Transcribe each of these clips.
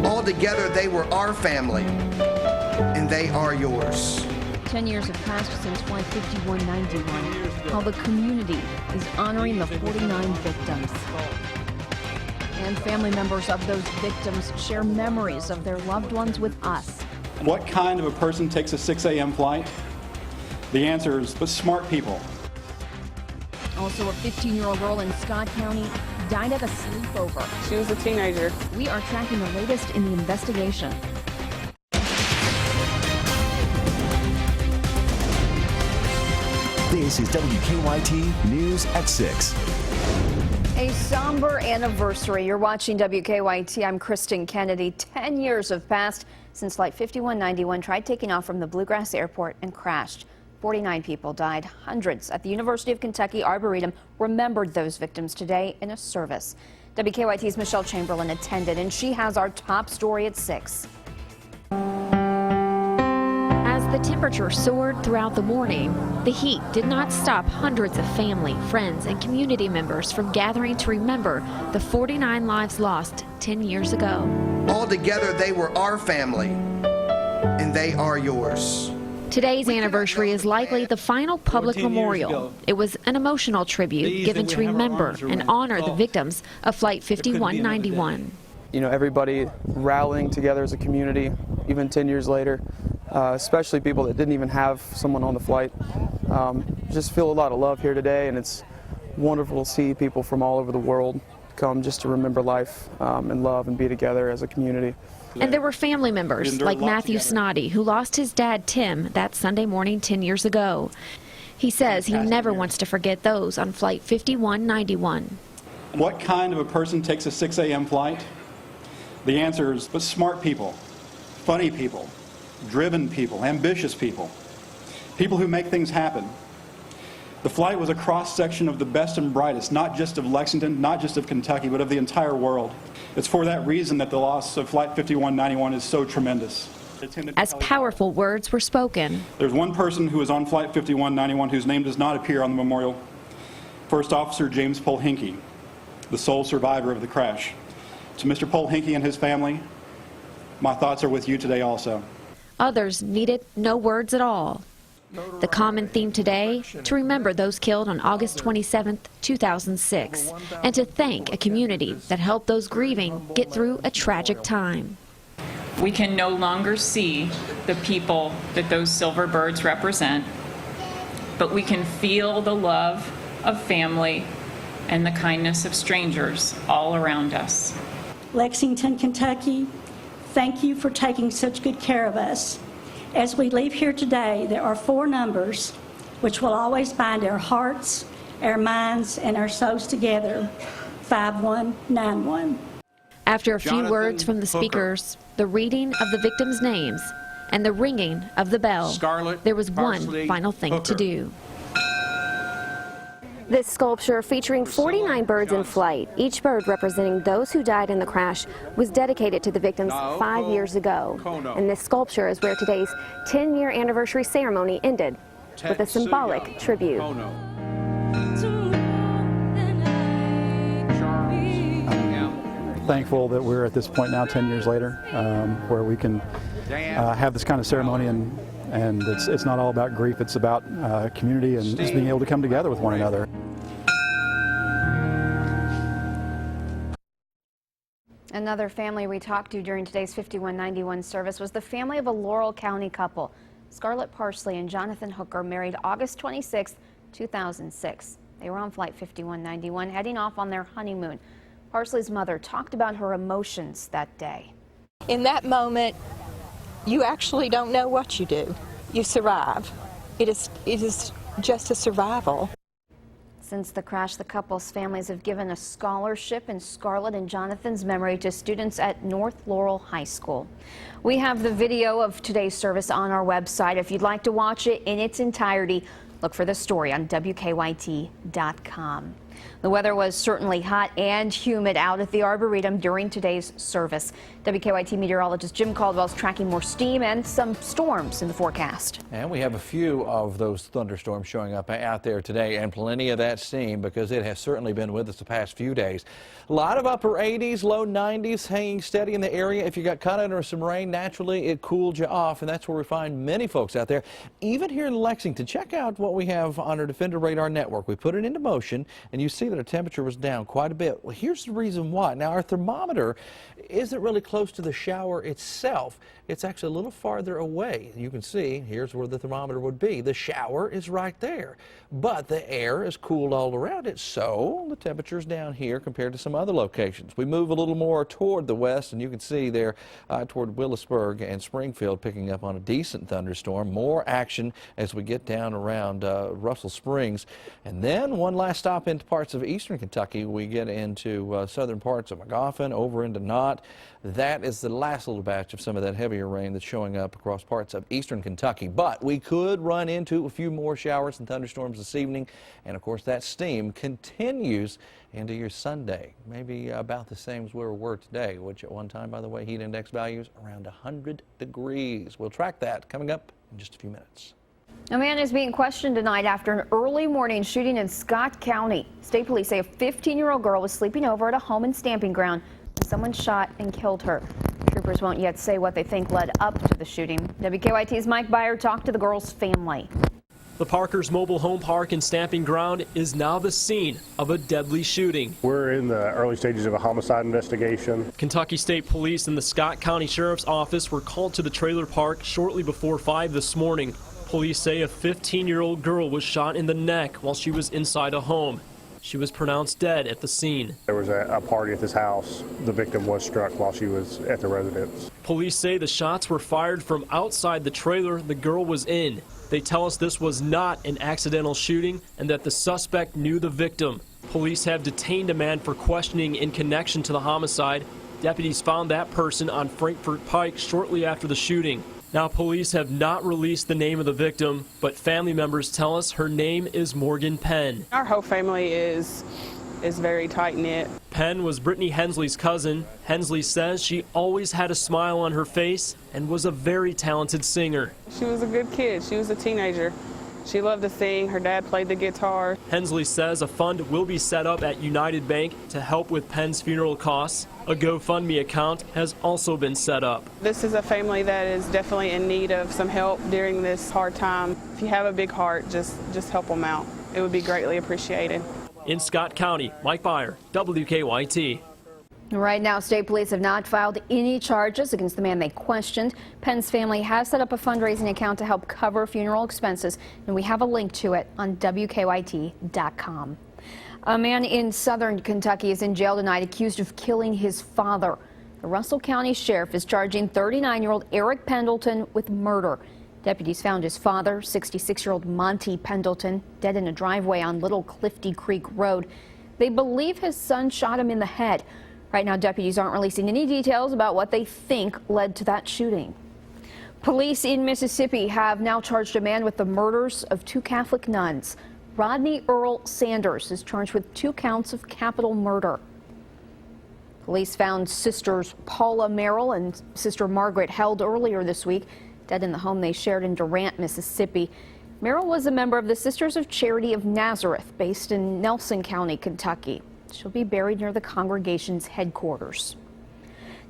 Altogether, they were our family, and they are yours. 10 years have passed since Flight 5191, while the community is honoring the 49 victims. And family members of those victims share memories of their loved ones with us. What kind of a person takes a 6 a.m. flight? The answer is smart people. Also, a 15-year-old girl in Scott County died at a sleepover. She was a teenager. We are tracking the latest in the investigation. This is WKYT News at 6. A somber anniversary. You're watching WKYT. I'm Kristen Kennedy. 10 years have passed since Flight 5191 tried taking off from the Bluegrass Airport and crashed. 49 people died. Hundreds at the University of Kentucky Arboretum remembered those victims today in a service. WKYT's Michelle Chamberlain attended, and she has our top story at 6. As the temperature soared throughout the morning, the heat did not stop hundreds of family, friends, and community members from gathering to remember the 49 lives lost 10 years ago. Altogether, they were our family, and they are yours. Today's anniversary is likely the final public memorial. It was an emotional tribute given to remember and honor the victims of Flight 5191. You know, everybody rallying together as a community, even 10 years later, especially people that didn't even have someone on the flight. Just feel a lot of love here today, and it's wonderful to see people from all over the world come just to remember life and love and be together as a community. And there were family members like Matthew Snoddy, who lost his dad, Tim, that Sunday morning 10 years ago. He says he never wants to forget those on Flight 5191. What kind of a person takes a 6 a.m. flight? The answer is smart people, funny people, driven people, ambitious people, people who make things happen. The flight was a cross-section of the best and brightest, not just of Lexington, not just of Kentucky, but of the entire world. It's for that reason that the loss of Flight 5191 is so tremendous. As powerful words were spoken. There's one person who was on Flight 5191 whose name does not appear on the memorial. First Officer James Polhinky, the sole survivor of the crash. To Mr. Polhinky and his family, my thoughts are with you today also. Others needed no words at all. The common theme today, to remember those killed on August 27, 2006, and to thank a community that helped those grieving get through a tragic time. We can no longer see the people that those silver birds represent, but we can feel the love of family and the kindness of strangers all around us. Lexington, Kentucky, thank you for taking such good care of us. As we leave here today, there are 4 numbers which will always bind our hearts, our minds, and our souls together. 5191. After a few words from the speakers, the reading of the victims' names, and the ringing of the bell, there was one final thing to do. This sculpture, featuring 49 birds in flight, each bird representing those who died in the crash, was dedicated to the victims 5 years ago. And this sculpture is where today's 10-year anniversary ceremony ended, with a symbolic tribute. I'm thankful that we're at this point now, 10 years later, where we can have this kind of ceremony, and it's not all about grief, it's about community and just being able to come together with one another. Another family we talked to during today's 5191 service was the family of a Laurel County couple. Scarlett Parsley and Jonathan Hooker married August 26, 2006. They were on Flight 5191 heading off on their honeymoon. Parsley's mother talked about her emotions that day. In that moment, you actually don't know what you do. You survive. It is just a survival. Since the crash, the couple's families have given a scholarship in Scarlett and Jonathan's memory to students at North Laurel High School. We have the video of today's service on our website. If you'd like to watch it in its entirety, look for the story on WKYT.com. The weather was certainly hot and humid out at the Arboretum during today's service. WKYT meteorologist Jim Caldwell's tracking more steam and some storms in the forecast. And we have a few of those thunderstorms showing up out there today, and plenty of that steam because it has certainly been with us the past few days. A lot of upper 80s, low 90s hanging steady in the area. If you got caught under some rain, naturally it cooled you off, and that's where we find many folks out there. Even here in Lexington, check out what we have on our Defender Radar Network. We put it into motion, and you see that our temperature was down quite a bit. Well, here's the reason why. Now, our thermometer isn't really close to the shower itself. It's actually a little farther away. You can see, here's where the thermometer would be. The shower is right there, but the air is cooled all around it, so the temperature's down here compared to some other locations. We move a little more toward the west, and you can see there toward Willisburg and Springfield picking up on a decent thunderstorm. More action as we get down around Russell Springs. And then one last stop into parts of eastern Kentucky. We get into southern parts of Magoffin, over into Knott. That is the last little batch of some of that heavier rain that's showing up across parts of eastern Kentucky. But we could run into a few more showers and thunderstorms this evening. And of course, that steam continues into your Sunday. Maybe about the same as where we were today, which at one time, by the way, heat index values around 100 degrees. We'll track that coming up in just a few minutes. A man is being questioned tonight after an early morning shooting in Scott County. State police say a 15-year-old girl was sleeping over at a home and stamping ground when someone shot and killed her. Troopers won't yet say what they think led up to the shooting. WKYT's Mike Byer talked to the girl's family. The Parkers Mobile Home Park and Stamping Ground is now the scene of a deadly shooting. We're in the early stages of a homicide investigation. Kentucky State Police and the Scott County Sheriff's Office were called to the trailer park shortly before 5 this morning. Police say a 15-year-old girl was shot in the neck while she was inside a home. She was pronounced dead at the scene. There was a party at this house. The victim was struck while she was at the residence. Police say the shots were fired from outside the trailer the girl was in. They tell us this was not an accidental shooting and that the suspect knew the victim. Police have detained a man for questioning in connection to the homicide. Deputies found that person on Frankfort Pike shortly after the shooting. Now, police have not released the name of the victim, but family members tell us her name is Morgan Penn. Our whole family is very tight-knit. Penn was Brittany Hensley's cousin. Hensley says she always had a smile on her face and was a very talented singer. She was a good kid. She was a teenager. She loved to sing. Her dad played the guitar. Hensley says a fund will be set up at United Bank to help with Penn's funeral costs. A GoFundMe account has also been set up. This is a family that is definitely in need of some help during this hard time. If you have a big heart, just help them out. It would be greatly appreciated. In Scott County, Mike Byer, WKYT. Right now, state police have not filed any charges against the man they questioned. Penn's family has set up a fundraising account to help cover funeral expenses, and we have a link to it on WKYT.com. A man in southern Kentucky is in jail tonight accused of killing his father. The Russell County Sheriff is charging 39-year-old Eric Pendleton with murder. Deputies found his father, 66-year-old Monty Pendleton, dead in a driveway on Little Clifty Creek Road. They believe his son shot him in the head. Right now, deputies aren't releasing any details about what they think led to that shooting. Police in Mississippi have now charged a man with the murders of 2 Catholic nuns. Rodney Earl Sanders is charged with 2 counts of capital murder. Police found sisters Paula Merrill and Sister Margaret held earlier this week, dead in the home they shared in Durant, Mississippi. Merrill was a member of the Sisters of Charity of Nazareth, based in Nelson County, Kentucky. She'll be buried near the congregation's headquarters.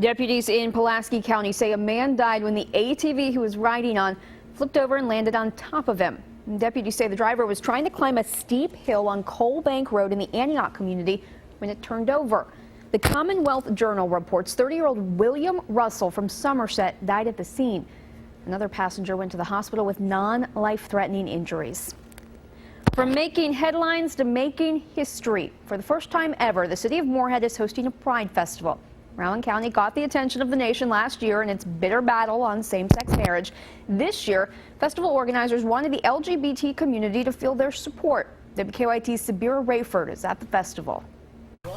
Deputies in Pulaski County say a man died when the ATV he was riding on flipped over and landed on top of him. Deputies say the driver was trying to climb a steep hill on Coal Bank Road in the Antioch community when it turned over. The Commonwealth Journal reports 30-year-old William Russell from Somerset died at the scene. Another passenger went to the hospital with non-life-threatening injuries. From making headlines to making history, for the first time ever, the city of Moorhead is hosting a Pride Festival. Rowan County caught the attention of the nation last year in its bitter battle on same-sex marriage. This year, festival organizers wanted the LGBT community to feel their support. WKYT's Sabira Rayford is at the festival.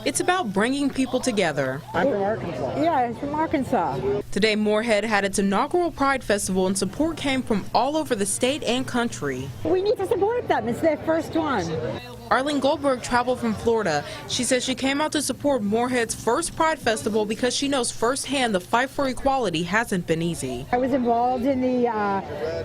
It's about bringing people together. I'm from Arkansas. Yeah, I'm from Arkansas. Today, Moorhead had its inaugural Pride Festival, and support came from all over the state and country. We need to support them. It's their first one. Arlene Goldberg traveled from Florida. She says she came out to support Moorhead's first Pride Festival because she knows firsthand the fight for equality hasn't been easy. I was involved in the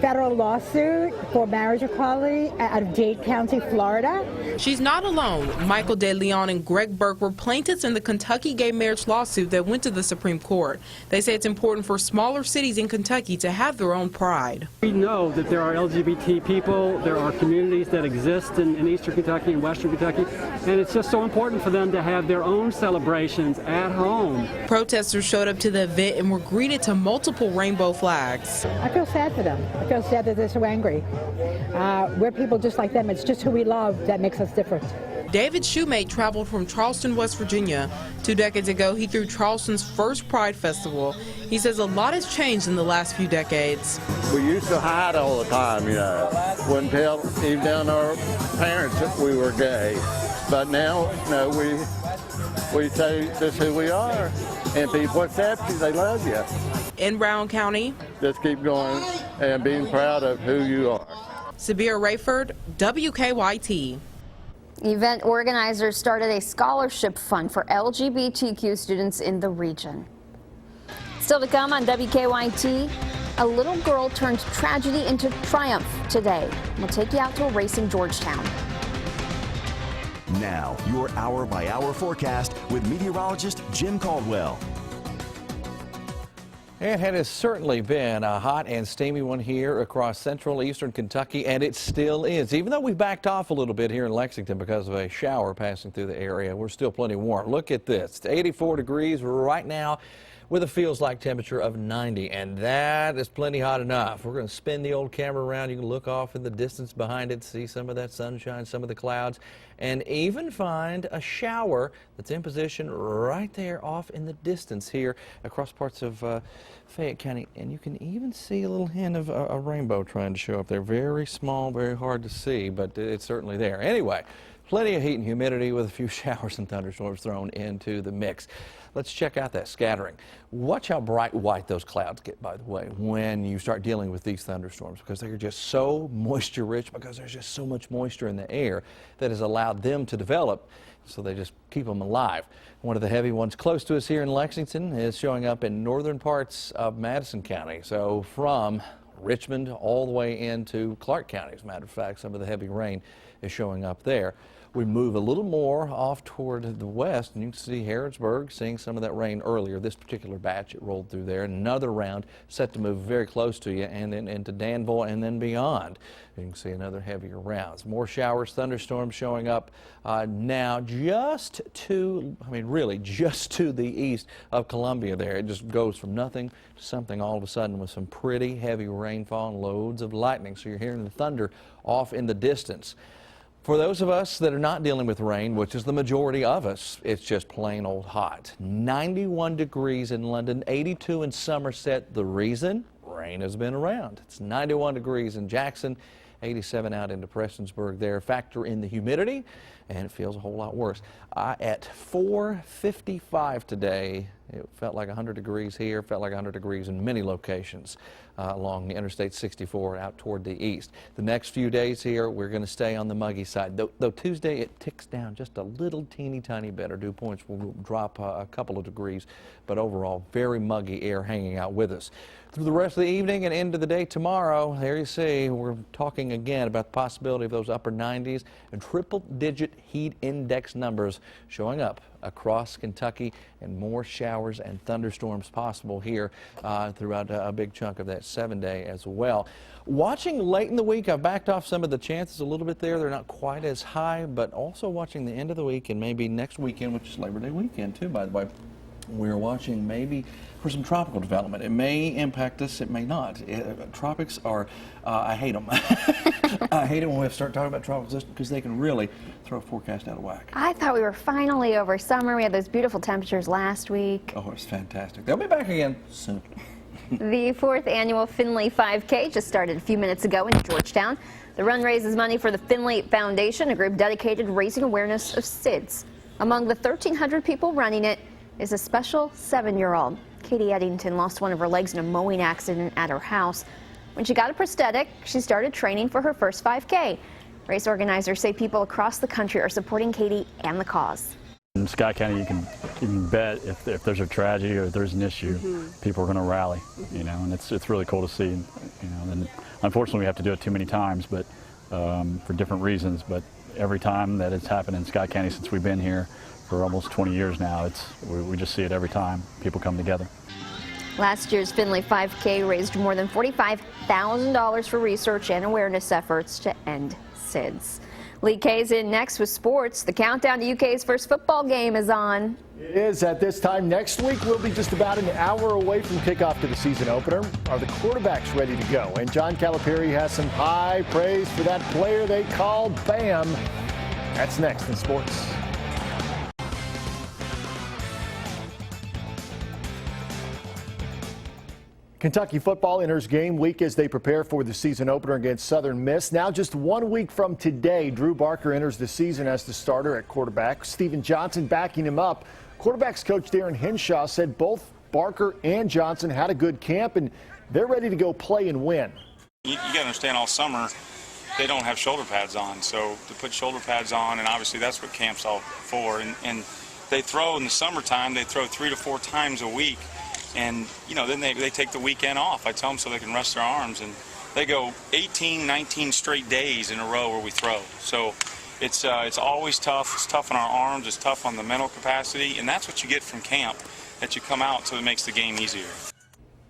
federal lawsuit for marriage equality out of Dade County, Florida. She's not alone. Michael De Leon and Greg Burke were plaintiffs in the Kentucky gay marriage lawsuit that went to the Supreme Court. They say it's important for smaller cities in Kentucky to have their own pride. We know that there are LGBT people, there are communities that exist in eastern Kentucky and western Kentucky, and it's just so important for them to have their own celebrations at home. Protesters showed up to the event and were greeted to multiple rainbow flags. I feel sad for them. I feel sad that they're so angry. We're people just like them. It's just who we love that makes us different. David Shoemate traveled from Charleston, West Virginia. 2 decades ago, he threw Charleston's first Pride Festival. He says a lot has changed in the last few decades. We used to hide all the time, you know. Wouldn't tell even down our parents that we were gay. But now, no, we say this is who we are. And people accept you, they love you. In Brown County, just keep going and being proud of who you are. Sabir Rayford, WKYT. Event organizers started a scholarship fund for LGBTQ students in the region. Still to come on WKYT, a little girl turned tragedy into triumph today. We'll take you out to a race in Georgetown. Now, your hour-by-hour forecast with meteorologist Jim Caldwell. It has certainly been a hot and steamy one here across central eastern Kentucky, and it still is. Even though we backed off a little bit here in Lexington because of a shower passing through the area, we're still plenty warm. Look at this. It's 84 degrees right now with a feels-like temperature of 90, and that is plenty hot enough. We're going to spin the old camera around. You can look off in the distance behind it, see some of that sunshine, some of the clouds, and even find a shower that's in position right there off in the distance here across parts of Fayette County. And you can even see a little hint of a rainbow trying to show up there. Very small, very hard to see, but it's certainly there. Anyway, plenty of heat and humidity with a few showers and thunderstorms thrown into the mix. Let's check out that scattering. Watch how bright white those clouds get, by the way, when you start dealing with these thunderstorms, because they're just so moisture rich, because there's just so much moisture in the air that has allowed them to develop, so they just keep them alive. One of the heavy ones close to us here in Lexington is showing up in northern parts of Madison County, so from Richmond all the way into Clark County. As a matter of fact, some of the heavy rain is showing up there. We move a little more off toward the west, and you can see Harrodsburg seeing some of that rain earlier. This particular batch, it rolled through there. Another round set to move very close to you, and then into Danville and then beyond. You can see another heavier rounds. More showers, thunderstorms showing up now just to, really just to the east of Columbia there. It just goes from nothing to something all of a sudden with some pretty heavy rainfall and loads of lightning. So you're hearing the thunder off in the distance. For those of us that are not dealing with rain, which is the majority of us, it's just plain old hot. 91 degrees in London, 82 in Somerset. The reason? Rain has been around. It's 91 degrees in Jackson, 87 out into Prestonsburg there. Factor in the humidity, and it feels a whole lot worse. At 4:55 today, it felt like 100 degrees here, felt like 100 degrees in many locations along the Interstate 64 out toward the east. The next few days here, we're going to stay on the muggy side. Though Tuesday, it ticks down just a little teeny tiny bit. Our dew points will drop a couple of degrees, but overall, very muggy air hanging out with us. Through the rest of the evening and into the day tomorrow, there you see, we're talking again about the possibility of those upper 90s and triple-digit heat index numbers showing up across Kentucky, and more showers and thunderstorms possible here throughout a big chunk of that 7-day as well. Watching late in the week, I've backed off some of the chances a little bit there. They're not quite as high, but also watching the end of the week and maybe next weekend, which is Labor Day weekend too, by the way. We're watching maybe for some tropical development. It may impact us, it may not. Tropics are, I hate them. I hate it when we start talking about tropics because they can really throw a forecast out of whack. I thought we were finally over summer. We had those beautiful temperatures last week. Oh, it's fantastic. They'll be back again soon. The 4th annual Finley 5K just started a few minutes ago in Georgetown. The run raises money for the Finley Foundation, a group dedicated to raising awareness of SIDS. Among the 1,300 people running it is a special 7-year-old. Katie Eddington lost one of her legs in a mowing accident at her house. When she got a prosthetic, she started training for her first 5K. Race organizers say people across the country are supporting Katie and the cause. In Scott County, you can bet if there's a tragedy or if there's an issue, people are going to rally, you know, and it's really cool to see, you know. And unfortunately, we have to do it too many times, but for different reasons. But every time that it's happened in Scott County since we've been here for almost 20 years now, we just see it every time people come together. Last year's Findlay 5K raised more than $45,000 for research and awareness efforts to end SIDS. Lee K's in next with sports. The countdown to UK's first football game is on. It is at this time next week. We'll be just about an hour away from kickoff to the season opener. Are the quarterbacks ready to go? And John Calipari has some high praise for that player they call Bam. That's next in sports. Kentucky football enters game week as they prepare for the season opener against Southern Miss. Now just 1 week from today, Drew Barker enters the season as the starter at quarterback. Steven Johnson backing him up. Quarterbacks coach Darren Henshaw said both Barker and Johnson had a good camp and they're ready to go play and win. You got to understand, all summer they don't have shoulder pads on, so to put shoulder pads on, and obviously that's what camp's all for. And they throw in the summertime, they throw 3 to 4 times a week. And, you know, then they take the weekend off. I tell them so they can rest their arms. And they go 18, 19 straight days in a row where we throw. So it's always tough. It's tough on our arms. It's tough on the mental capacity. And that's what you get from camp, that you come out so it makes the game easier.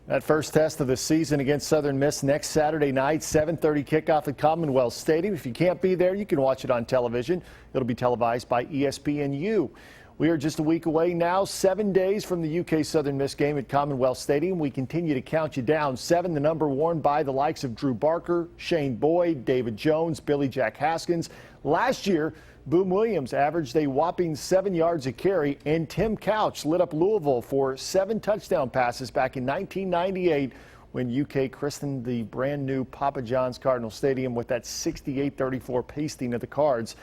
That first test of the season against Southern Miss next Saturday night, 7:30 kickoff at Commonwealth Stadium. If you can't be there, you can watch it on television. It'll be televised by ESPNU. We are just a week away now, 7 days from the UK Southern Miss game at Commonwealth Stadium. We continue to count you down. 7, the number worn by the likes of Drew Barker, Shane Boyd, David Jones, Billy Jack Haskins. Last year, Boom Williams averaged a whopping 7 yards a carry, and Tim Couch lit up Louisville for 7 touchdown passes back in 1998 when UK christened the brand new Papa John's Cardinal Stadium with that 68-34 pasting of the Cards.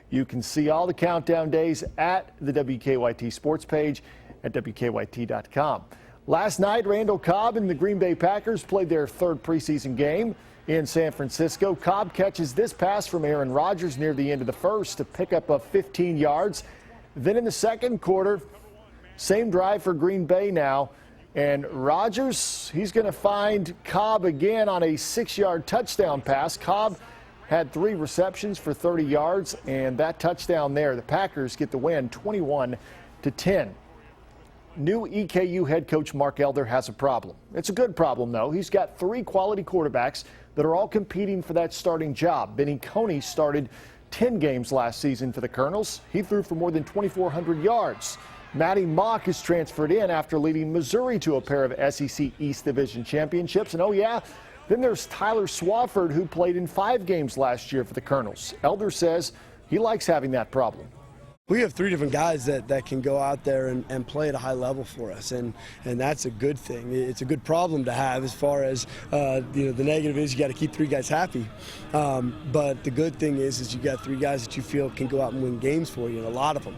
You can see all the countdown days at the WKYT sports page at WKYT.com. Last night, Randall Cobb and the Green Bay Packers played their 3rd preseason game in San Francisco. Cobb catches this pass from Aaron Rodgers near the end of the first to pick up 15 yards. Then in the second quarter, same drive for Green Bay now. And Rodgers, he's going to find Cobb again on a 6-yard touchdown pass. Cobb had 3 receptions for 30 yards, and that touchdown there, the Packers get the win 21-10. New EKU head coach Mark Elder has a problem. It's a good problem, though. He's got 3 quality quarterbacks that are all competing for that starting job. Benny Coney started 10 games last season for the Colonels. He threw for more than 2,400 yards. Matty Mock is transferred in after leading Missouri to a pair of SEC East Division championships. And oh yeah, then there's Tyler Swafford, who played in 5 games last year for the Colonels. Elder says he likes having that problem. We have 3 different guys that can go out there and play at a high level for us, and that's a good thing. It's a good problem to have as far as, the negative is you got to keep 3 guys happy. But the good thing is you got 3 guys that you feel can go out and win games for you, and a lot of them.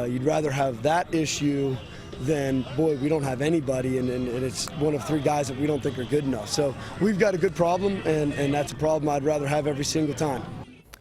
You'd rather have that issue than, boy, we don't have anybody, and it's one of 3 guys that we don't think are good enough. So we've got a good problem, and that's a problem I'd rather have every single time.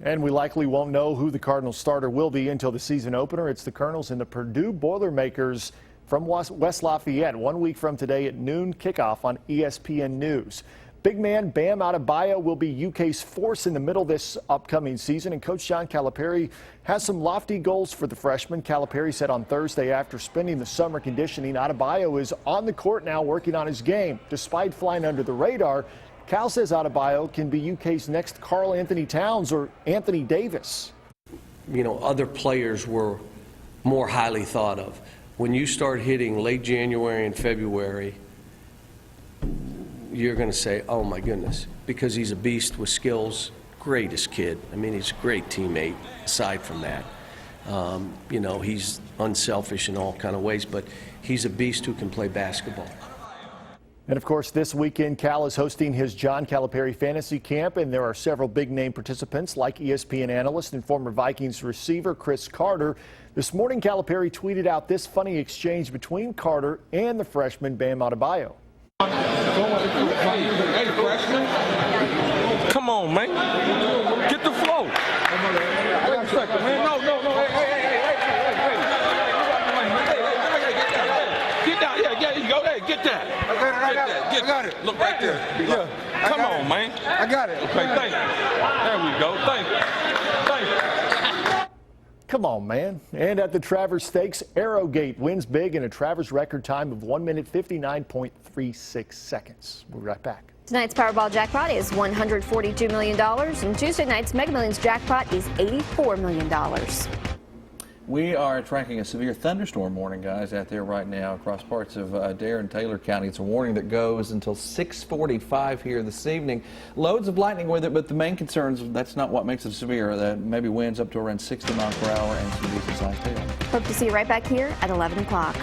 And we likely won't know who the Cardinals starter will be until the season opener. It's the Colonels and the Purdue Boilermakers from West Lafayette 1 week from today at noon kickoff on ESPN News. Big man Bam Adebayo will be UK's force in the middle this upcoming season, and Coach John Calipari has some lofty goals for the freshman. Calipari said on Thursday after spending the summer conditioning, Adebayo is on the court now working on his game. Despite flying under the radar, Cal says Adebayo can be UK's next Karl Anthony Towns or Anthony Davis. You know, other players were more highly thought of. When you start hitting late January and February, you're going to say, oh my goodness, because he's a beast with skills, greatest kid. I mean, he's a great teammate aside from that. You know, he's unselfish in all kind of ways, but he's a beast who can play basketball. And of course, this weekend, Cal is hosting his John Calipari Fantasy Camp, and there are several big-name participants like ESPN analyst and former Vikings receiver Chris Carter. This morning, Calipari tweeted out this funny exchange between Carter and the freshman Bam Adebayo. Hey, freshman, come on, man, get the flow. second, man. No. Hey. Get down. Yeah, you go. Hey, get that. I got it. Look right there. Yeah. Come on, man. I got it. Okay, thank you. There we go. Thank you. Come on, man. And at the Travers Stakes, Arrowgate wins big in a Travers record time of 1 minute 59.36 seconds. We'll be right back. Tonight's Powerball jackpot is $142 million, and Tuesday night's Mega Millions jackpot is $84 million. We are tracking a severe thunderstorm warning, guys, out there right now across parts of Dare and Taylor County. It's a warning that goes until 6:45 here this evening. Loads of lightning with it, but the main concerns, that's not what makes it severe. That maybe winds up to around 60 miles per hour and some decent sized hail. Hope to see you right back here at 11 o'clock.